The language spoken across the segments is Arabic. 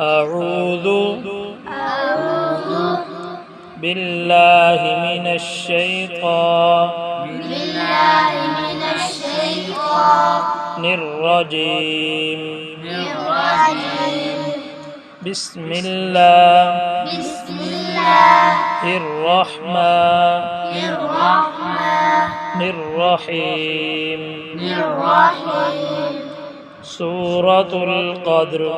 أعوذ بالله من الشيطان الرجيم بسم الله الرحمن الرحيم سورة القدر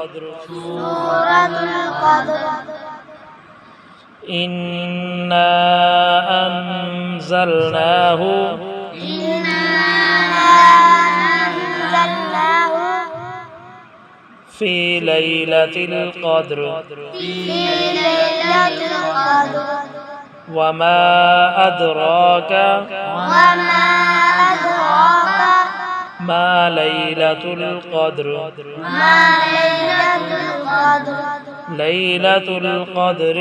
إنا أنزلناه في ليلة القدر وما أدراك ما ليلة القدر ليلة القدر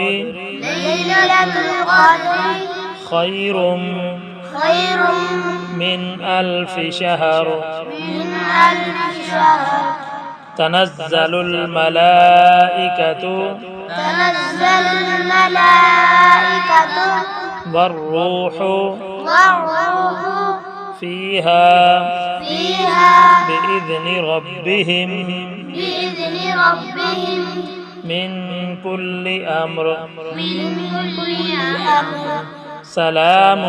خير من 1000 شهر تنزل الملائكة والروح فيها بإذن ربهم من كل أمر سلام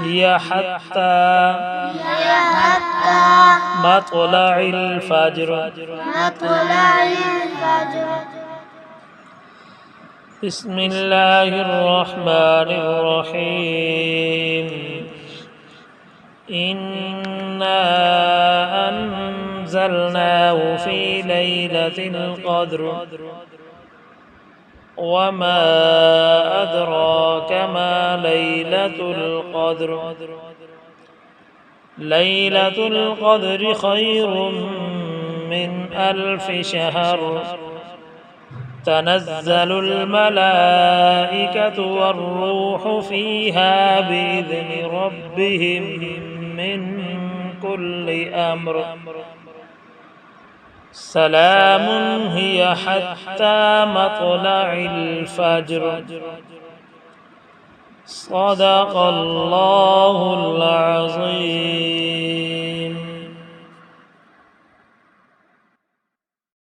هي حتى مطلع الفجر بسم الله الرحمن الرحيم إنا أنزلناه في ليلة القدر وما أدراك ما ليلة القدر ليلة القدر خير من 1000 شهر تنزل الملائكة والروح فيها بإذن ربهم من كل أمر سلام هي حتى مطلع الفجر صدق الله العظيم